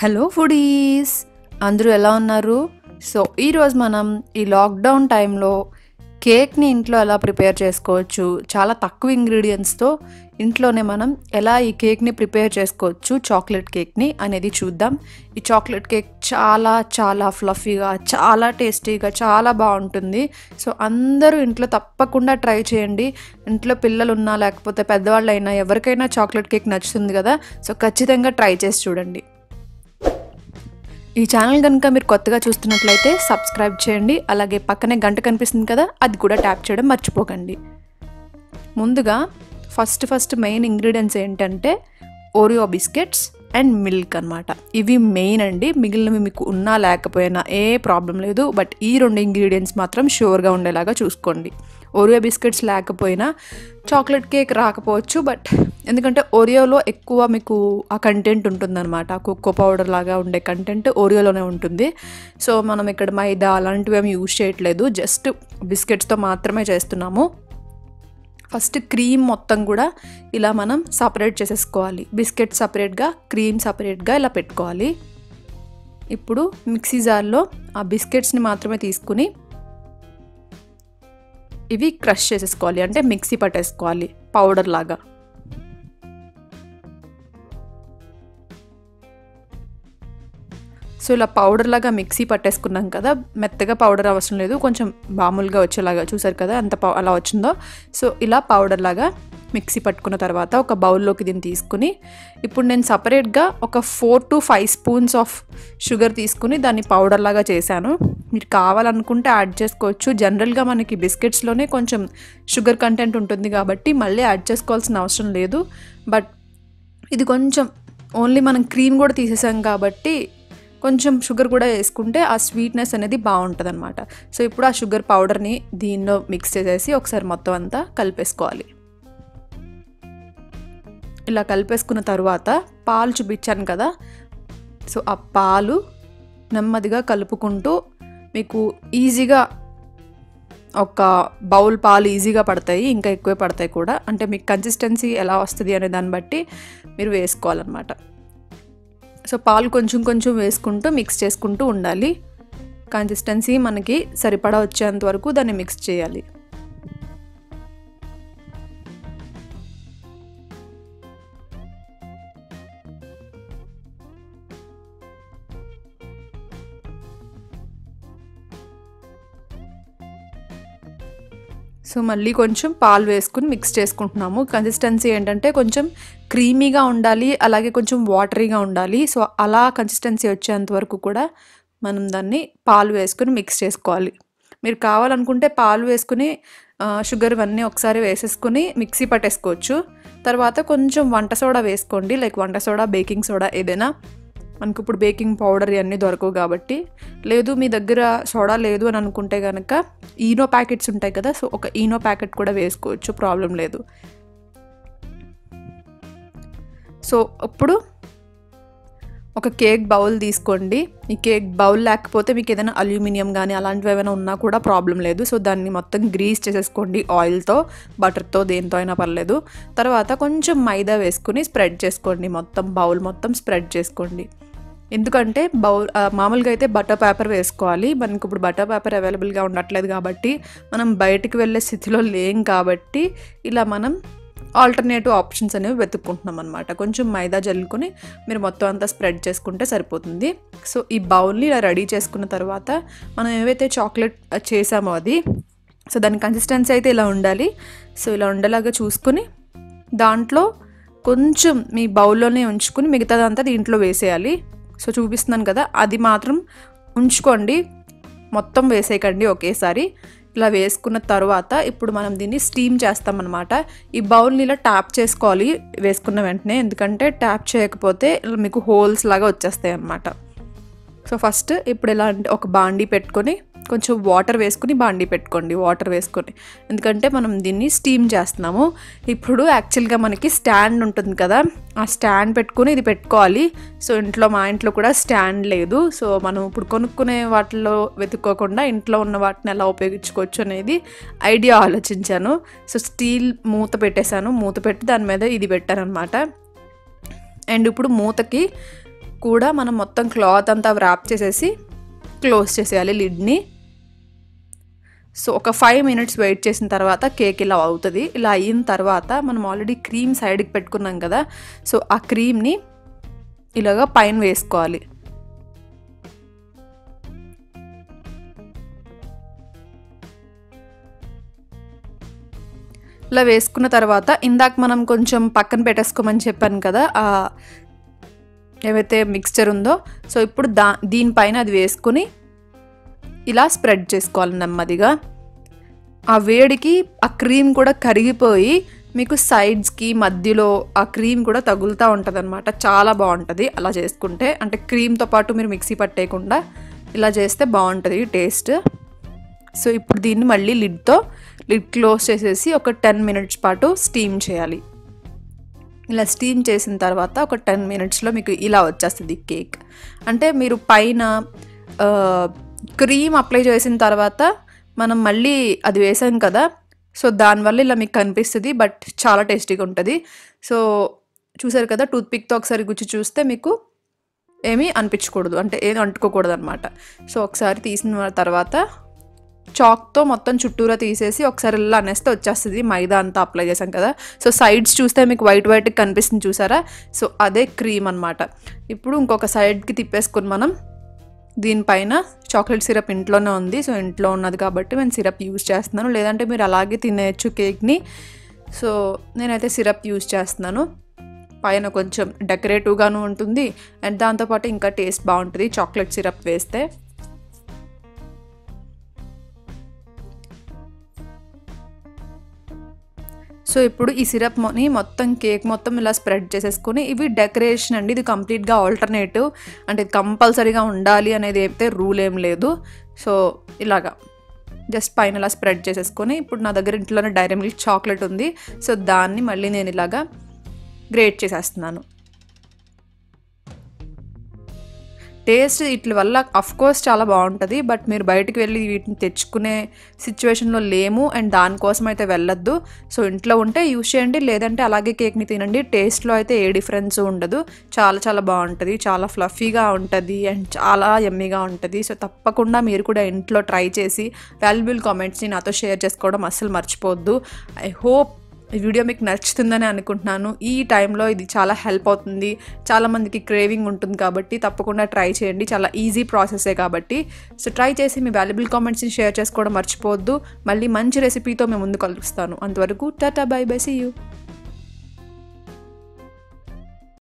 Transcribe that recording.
Hello foodies, అందరూ ఎలా ఉన్నారు? సో ఈరోజు మనం ఈ లాక్డౌన్ టైంలో కేక్ని ఇంట్లో ఎలా ప్రిపేర్ చేసుకోవచ్చు, చాలా తక్కువ ఇంగ్రీడియంట్స్తో ఇంట్లోనే మనం ఎలా ఈ కేక్ని ప్రిపేర్ చేసుకోవచ్చు, చాక్లెట్ కేక్ని అనేది చూద్దాం. ఈ చాక్లెట్ కేక్ చాలా చాలా ఫ్లఫీగా, చాలా టేస్టీగా, చాలా బాగుంటుంది. సో అందరూ ఇంట్లో తప్పకుండా ట్రై చేయండి. ఇంట్లో పిల్లలు ఉన్నా లేకపోతే పెద్దవాళ్ళు అయినా ఎవరికైనా చాక్లెట్ కేక్ నచ్చుతుంది కదా. సో ఖచ్చితంగా ట్రై చేసి చూడండి. ఈ ఛానల్ కనుక మీరు కొత్తగా చూస్తున్నట్లయితే సబ్స్క్రైబ్ చేయండి. అలాగే పక్కనే గంట కనిపిస్తుంది కదా, అది కూడా ట్యాప్ చేయడం మర్చిపోకండి. ముందుగా ఫస్ట్ మెయిన్ ఇంగ్రీడియంట్స్ ఏంటంటే ఓరియో బిస్కెట్స్ అండ్ మిల్క్ అన్నమాట. ఇవి మెయిన్ అండి. మిగిలినవి మీకు ఉన్నా లేకపోయినా ఏ ప్రాబ్లం లేదు. బట్ ఈ రెండు ఇంగ్రీడియంట్స్ మాత్రం షూర్గా ఉండేలాగా చూసుకోండి. ఓరియో బిస్కెట్స్ లేకపోయినా చాక్లెట్ కేక్ రాకపోవచ్చు. బట్ ఎందుకంటే ఓరియోలో ఎక్కువ మీకు ఆ కంటెంట్ ఉంటుందన్నమాట. కోకో పౌడర్ లాగా ఉండే కంటెంట్ ఓరియోలోనే ఉంటుంది. సో మనం ఇక్కడ మైదా అలాంటివి ఏమి యూజ్ చేయట్లేదు, జస్ట్ బిస్కెట్స్తో మాత్రమే చేస్తున్నాము. ఫస్ట్ క్రీమ్ మొత్తం కూడా ఇలా మనం సపరేట్ చేసేసుకోవాలి. బిస్కెట్ సపరేట్గా, క్రీమ్ సపరేట్గా ఇలా పెట్టుకోవాలి. ఇప్పుడు మిక్సీ జార్లో ఆ బిస్కెట్స్ని మాత్రమే తీసుకుని ఇవి క్రష్ చేసేసుకోవాలి, అంటే మిక్సీ పట్టేసుకోవాలి పౌడర్ లాగా. సో ఇలా పౌడర్ లాగా మిక్సీ పట్టేసుకున్నాం కదా. మెత్తగా పౌడర్ అవసరం లేదు, కొంచెం మామూలుగా వచ్చేలాగా చూసారు కదా ఎంత అలా వచ్చిందో. సో ఇలా పౌడర్ లాగా మిక్సీ పట్టుకున్న తర్వాత ఒక బౌల్లోకి దీన్ని తీసుకుని, ఇప్పుడు నేను సపరేట్గా ఒక 4 to 5 స్పూన్స్ ఆఫ్ షుగర్ తీసుకుని దాన్ని పౌడర్ లాగా చేశాను. మీరు కావాలనుకుంటే యాడ్ చేసుకోవచ్చు. జనరల్గా మనకి బిస్కెట్స్లోనే కొంచెం షుగర్ కంటెంట్ ఉంటుంది కాబట్టి మళ్ళీ యాడ్ చేసుకోవాల్సిన అవసరం లేదు. బట్ ఇది కొంచెం ఓన్లీ మనం క్రీమ్ కూడా తీసేసాం కాబట్టి కొంచెం షుగర్ కూడా వేసుకుంటే ఆ స్వీట్నెస్ అనేది బాగుంటుంది అనమాట. సో ఇప్పుడు ఆ షుగర్ పౌడర్ని దీనిలో మిక్స్ చేసేసి ఒకసారి మొత్తం అంతా కలిపేసుకోవాలి. ఇలా కలిపేసుకున్న తర్వాత పాలు చూపించాను కదా. సో ఆ పాలు నెమ్మదిగా కలుపుకుంటూ మీకు ఈజీగా ఒక బౌల్ పాలు ఈజీగా పడతాయి, ఇంకా ఎక్కువే పడతాయి కూడా. అంటే మీకు కన్సిస్టెన్సీ ఎలా వస్తుంది అనే దాన్ని బట్టి మీరు వేసుకోవాలన్నమాట. సో పాలు కొంచెం కొంచెం వేసుకుంటూ మిక్స్ చేసుకుంటూ ఉండాలి. కన్సిస్టెన్సీ మనకి సరిపడా వచ్చేంత వరకు దాన్ని మిక్స్ చేయాలి. సో మళ్ళీ కొంచెం పాలు వేసుకుని మిక్స్ చేసుకుంటున్నాము. కన్సిస్టెన్సీ ఏంటంటే కొంచెం క్రీమీగా ఉండాలి, అలాగే కొంచెం వాటరీగా ఉండాలి. సో అలా కన్సిస్టెన్సీ వచ్చేంత వరకు కూడా మనం దాన్ని పాలు వేసుకుని మిక్స్ చేసుకోవాలి. మీరు కావాలనుకుంటే పాలు వేసుకుని షుగర్ ఇవన్నీ ఒకసారి వేసేసుకుని మిక్సీ పట్టేసుకోవచ్చు. తర్వాత కొంచెం వంట సోడా వేసుకోండి, లైక్ వంట సోడా, బేకింగ్ సోడా ఏదైనా. మనకు ఇప్పుడు బేకింగ్ పౌడర్ ఇవన్నీ దొరకవు కాబట్టి. లేదు మీ దగ్గర సోడా లేదు అని అనుకుంటే కనుక ఈనో ప్యాకెట్స్ ఉంటాయి కదా. సో ఒక ఈనో ప్యాకెట్ కూడా వేసుకోవచ్చు, ప్రాబ్లం లేదు. సో ఇప్పుడు ఒక కేక్ బౌల్ తీసుకోండి. ఈ కేక్ బౌల్ లేకపోతే మీకు ఏదైనా అల్యూమినియం కానీ అలాంటివి ఏమైనా ఉన్నా కూడా ప్రాబ్లం లేదు. సో దాన్ని మొత్తం గ్రీస్ చేసేసుకోండి ఆయిల్తో, బటర్తో, దేంతో అయినా పర్లేదు. తర్వాత కొంచెం మైదా వేసుకుని స్ప్రెడ్ చేసుకోండి, మొత్తం బౌల్ మొత్తం స్ప్రెడ్ చేసుకోండి. ఎందుకంటే మామూలుగా అయితే బటర్ పేపర్ వేసుకోవాలి. మనకి ఇప్పుడు బటర్ పేపర్ అవైలబుల్గా ఉండట్లేదు కాబట్టి, మనం బయటికి వెళ్ళే స్థితిలో లేం కాబట్టి ఇలా మనం ఆల్టర్నేటివ్ ఆప్షన్స్ అనేవి వెతుక్కుంటున్నాం అనమాట. కొంచెం మైదా జల్లుకొని మీరు మొత్తం అంతా స్ప్రెడ్ చేసుకుంటే సరిపోతుంది. సో ఈ బౌల్ని ఇలా రెడీ చేసుకున్న తర్వాత మనం ఏవైతే చాక్లెట్ చేసామో అది, సో దాని కన్సిస్టెన్సీ అయితే ఇలా ఉండాలి. సో ఇలా ఉండేలాగా చూసుకుని దాంట్లో కొంచెం మీ బౌల్లోనే ఉంచుకుని మిగతాదంతా దీంట్లో వేసేయాలి. సో చూపిస్తున్నాను కదా, అది మాత్రం ఉంచుకోండి, మొత్తం వేసేయకండి ఒకేసారి. ఇలా వేసుకున్న తర్వాత ఇప్పుడు మనం దీన్ని స్టీమ్ చేస్తామన్నమాట. ఈ బౌల్ని ఇలా ట్యాప్ చేసుకోవాలి వేసుకున్న వెంటనే, ఎందుకంటే ట్యాప్ చేయకపోతే మీకు హోల్స్ లాగా వచ్చేస్తాయి అన్నమాట. సో ఫస్ట్ ఇప్పుడు ఇలా ఒక బాండీ పెట్టుకొని కొంచెం వాటర్ వేసుకుని బాండీ పెట్టుకోండి, వాటర్ వేసుకొని, ఎందుకంటే మనం దీన్ని స్టీమ్ చేస్తున్నాము. ఇప్పుడు యాక్చువల్గా మనకి స్టాండ్ ఉంటుంది కదా, ఆ స్టాండ్ పెట్టుకుని ఇది పెట్టుకోవాలి. సో మా ఇంట్లో కూడా స్టాండ్ లేదు. సో మనం ఇప్పుడు కొనుక్కునే వాటిలో వెతుక్కోకుండా ఇంట్లో ఉన్న వాటిని ఎలా ఉపయోగించుకోవచ్చు అనేది ఐడియా ఆలోచించాను. సో స్టీల్ మూత పెట్టేశాను, మూత పెట్టి దాని మీద ఇది పెట్టాను అనమాట. అండ్ ఇప్పుడు మూతకి కూడా మనం మొత్తం క్లాత్ అంతా వ్రాప్ చేసేసి క్లోజ్ చేసేయాలి లిడ్ని. సో ఒక 5 minutes వెయిట్ చేసిన తర్వాత కేక్ ఇలా అవుతుంది. ఇలా అయిన తర్వాత మనం ఆల్రెడీ క్రీమ్ సైడ్కి పెట్టుకున్నాం కదా, సో ఆ క్రీమ్ని ఇలాగా పైన వేసుకోవాలి. ఇలా వేసుకున్న తర్వాత ఇందాక మనం కొంచెం పక్కన పెట్టేసుకోమని చెప్పాను కదా ఏవైతే మిక్స్చర్ ఉందో, సో ఇప్పుడు దీనిపైన అది వేసుకుని ఇలా స్ప్రెడ్ చేసుకోవాలి నెమ్మదిగా. ఆ వేడికి ఆ క్రీమ్ కూడా కరిగిపోయి మీకు సైడ్స్కి మధ్యలో ఆ క్రీమ్ కూడా తగులుతూ ఉంటుంది అనమాట. చాలా బాగుంటుంది అలా చేసుకుంటే. అంటే క్రీమ్తో పాటు మీరు మిక్సీ పట్టేయకుండా ఇలా చేస్తే బాగుంటుంది టేస్ట్. సో ఇప్పుడు దీన్ని మళ్ళీ లిడ్ క్లోజ్ చేసేసి ఒక 10 minutes పాటు స్టీమ్ చేయాలి. ఇలా స్టీమ్ చేసిన తర్వాత ఒక 10 minutesలో మీకు ఇలా వచ్చేస్తుంది కేక్. అంటే మీరు పైన క్రీమ్ అప్లై చేసిన తర్వాత మనం మళ్ళీ అది వేసాం కదా, సో దానివల్ల ఇలా మీకు కనిపిస్తుంది, బట్ చాలా టేస్టీగా ఉంటుంది. సో చూసారు కదా, టూత్పిక్తో ఒకసారి గుచ్చి చూస్తే మీకు ఏమీ అనిపించకూడదు, అంటే ఏది అంటుకోకూడదు అనమాట. సో ఒకసారి తీసిన తర్వాత చాక్తో మొత్తం చుట్టూరా తీసేసి ఒకసారి ఇలా అనేస్తే వచ్చేస్తుంది. మైదా అంతా అప్లై చేసాం కదా, సో సైడ్స్ చూస్తే మీకు వైట్గా కనిపిస్తుంది చూసారా, సో అదే క్రీమ్ అనమాట. ఇప్పుడు ఇంకొక సైడ్కి తిప్పేసుకుని మనం దీనిపైన చాక్లెట్ సిరప్ ఇంట్లోనే ఉంది, సో ఇంట్లో ఉన్నది కాబట్టి నేను సిరప్ యూజ్ చేస్తున్నాను. లేదంటే మీరు అలాగే తినేయచ్చు కేక్ని. సో నేనైతే సిరప్ యూజ్ చేస్తున్నాను. పైన కొంచెం డెకరేటివ్గాను ఉంటుంది అండ్ దాంతోపాటు ఇంకా టేస్ట్ బాగుంటుంది చాక్లెట్ సిరప్ వేస్తే. సో ఇప్పుడు ఈ సిరప్ని మొత్తం కేక్ మొత్తం ఇలా స్ప్రెడ్ చేసేసుకొని, ఇవి డెకరేషన్ అండి, ఇది కంప్లీట్గా ఆల్టర్నేటివ్, అంటే కంపల్సరీగా ఉండాలి అనేది అయితే రూల్ ఏం లేదు. సో ఇలాగా జస్ట్ పైన ఇలా స్ప్రెడ్ చేసేసుకొని, ఇప్పుడు నా దగ్గర ఇంట్లోనే డైరీ మిల్క్ చాక్లెట్ ఉంది, సో దాన్ని మళ్ళీ నేను ఇలాగా గ్రేట్ చేసేస్తున్నాను. టేస్ట్ వీటి వల్ల అఫ్కోర్స్ చాలా బాగుంటుంది, బట్ మీరు బయటికి వెళ్ళి వీటిని తెచ్చుకునే సిచ్యువేషన్లో లేము అండ్ దానికోసం అయితే వెళ్ళొద్దు. సో ఇంట్లో ఉంటే యూజ్ చేయండి, లేదంటే అలాగే కేక్ని తినండి. టేస్ట్లో అయితే ఏ డిఫరెన్స్ ఉండదు, చాలా చాలా బాగుంటుంది, చాలా ఫ్లఫీగా ఉంటుంది అండ్ చాలా యమ్మీగా ఉంటుంది. సో తప్పకుండా మీరు కూడా ఇంట్లో ట్రై చేసి వాల్యుబుల్ కామెంట్స్ని నాతో షేర్ చేసుకోవడం అస్సలు మర్చిపోవద్దు. ఐ హోప్ ఈ వీడియో మీకు నచ్చుతుందని అనుకుంటున్నాను. ఈ టైంలో ఇది చాలా హెల్ప్ అవుతుంది, చాలామందికి క్రేవింగ్ ఉంటుంది కాబట్టి తప్పకుండా ట్రై చేయండి. చాలా ఈజీ ప్రాసెసే కాబట్టి. సో ట్రై చేసి మీ వాల్యుబుల్ కామెంట్స్ని షేర్ చేసుకోవడం మర్చిపోవద్దు. మళ్ళీ మంచి రెసిపీతో మేము ముందు కలుస్తాను. అంతవరకు tata bye bye, see you.